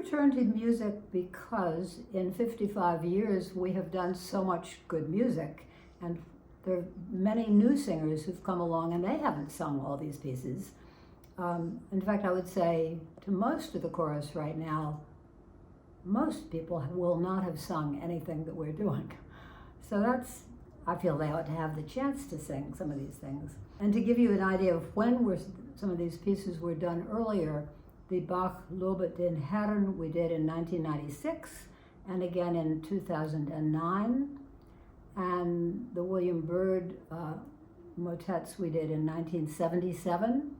returned to music because in 55 years we have done so much good music, and there are many new singers who've come along and they haven't sung all these pieces. In fact, I would say to most of the chorus right now, most people will not have sung anything that we're doing. So I feel they ought to have the chance to sing some of these things. And to give you an idea of when some of these pieces were done earlier, the Bach Lobet den Herrn we did in 1996, and again in 2009, and the William Byrd motets we did in 1977,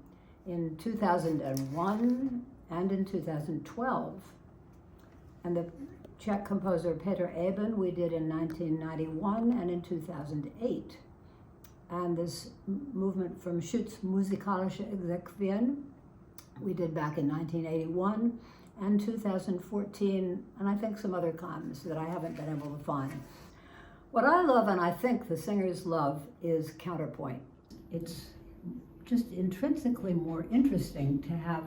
in 2001, and in 2012. And the Czech composer Peter Eben we did in 1991 and in 2008. And this movement from Schütz Musikalische Exequien we did back in 1981 and 2014, and I think some other times that I haven't been able to find. What I love, and I think the singers love, is counterpoint. It's just intrinsically more interesting to have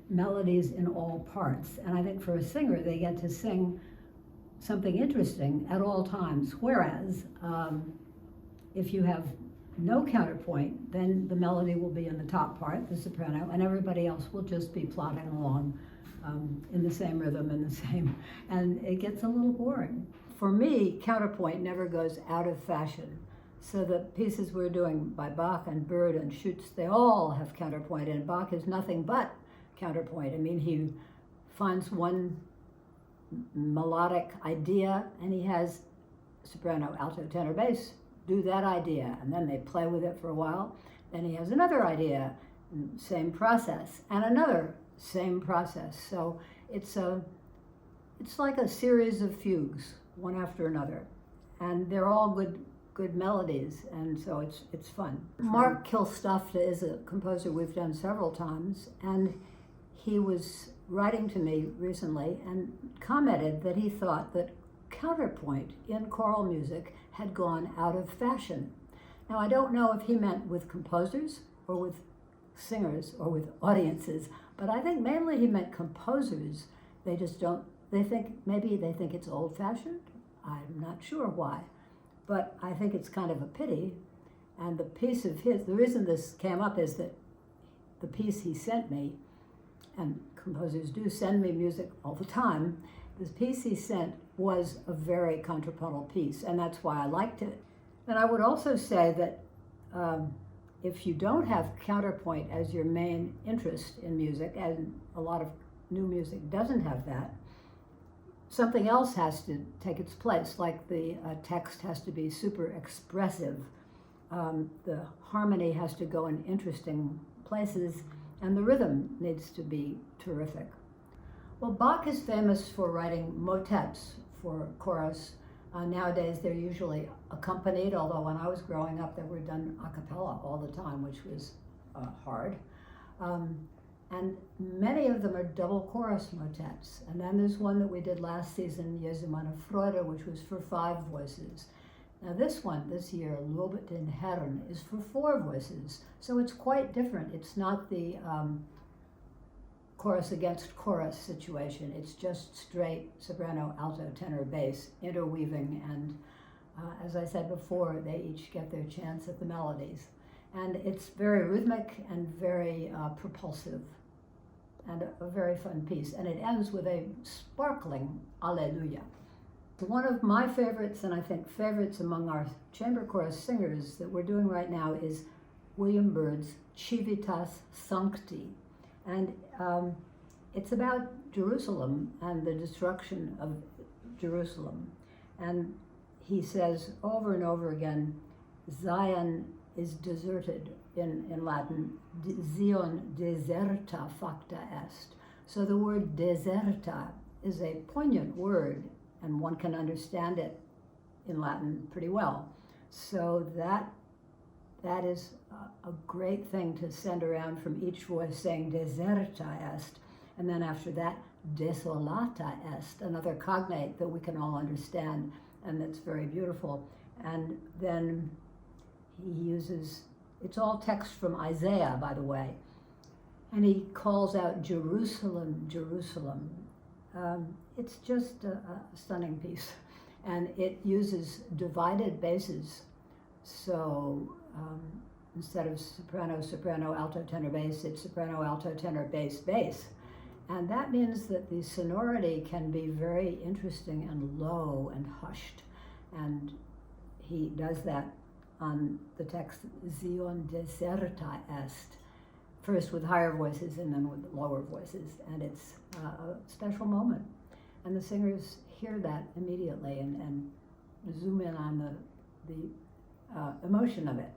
melodies in all parts. And I think for a singer, they get to sing something interesting at all times. Whereas if you have no counterpoint, then the melody will be in the top part, the soprano, and everybody else will just be plodding along in the same rhythm and it gets a little boring. For me, counterpoint never goes out of fashion. So the pieces we're doing by Bach and Byrd and Schütz, they all have counterpoint, and Bach is nothing but counterpoint. I mean, he finds one melodic idea and he has soprano, alto, tenor, bass do that idea, and then they play with it for a while. Then he has another idea, same process, and another same process. So it's like a series of fugues, one after another, and they're all good melodies, and so it's fun. Mark Kilstofte is a composer we've done several times, and he was writing to me recently and commented that he thought that counterpoint in choral music had gone out of fashion. Now, I don't know if he meant with composers or with singers or with audiences, but I think mainly he meant composers. They think it's old-fashioned. I'm not sure why, but I think it's kind of a pity. And the piece of his, the reason this came up is that the piece he sent me, and composers do send me music all the time, this piece he sent was a very contrapuntal piece, and that's why I liked it. And I would also say that if you don't have counterpoint as your main interest in music, and a lot of new music doesn't have that, something else has to take its place, like the text has to be super expressive, the harmony has to go in interesting places, and the rhythm needs to be terrific. Well, Bach is famous for writing motets for chorus. Nowadays, they're usually accompanied, although when I was growing up, they were done a cappella all the time, which was hard. And many of them are double chorus motets. And then there's one that we did last season, Jesu meine Freude, which was for 5 voices. Now this one, this year, Lobet den Herrn, is for 4 voices. So it's quite different. It's not the chorus against chorus situation. It's just straight soprano, alto, tenor, bass, interweaving, and as I said before, they each get their chance at the melodies. And it's very rhythmic and very propulsive, and a very fun piece. And it ends with a sparkling Alleluia. One of my favorites, and I think favorites among our chamber chorus singers that we're doing right now, is William Byrd's Civitas, Sancti. And it's about Jerusalem and the destruction of Jerusalem. And he says over and over again, Zion is deserted, in Latin, Zion deserta facta est. So the word deserta is a poignant word, and one can understand it in Latin pretty well. So that is a great thing to send around from each voice, saying deserta est, and then after that, desolata est, another cognate that we can all understand, and that's very beautiful. And then he uses, it's all text from Isaiah, by the way, and he calls out Jerusalem, Jerusalem, it's just a stunning piece. And it uses divided basses. So instead of soprano, soprano, alto, tenor, bass, it's soprano, alto, tenor, bass, bass. And that means that the sonority can be very interesting and low and hushed. And he does that on the text, Zion deserta est, first with higher voices and then with lower voices. And it's a special moment. And the singers hear that immediately and zoom in on the emotion of it.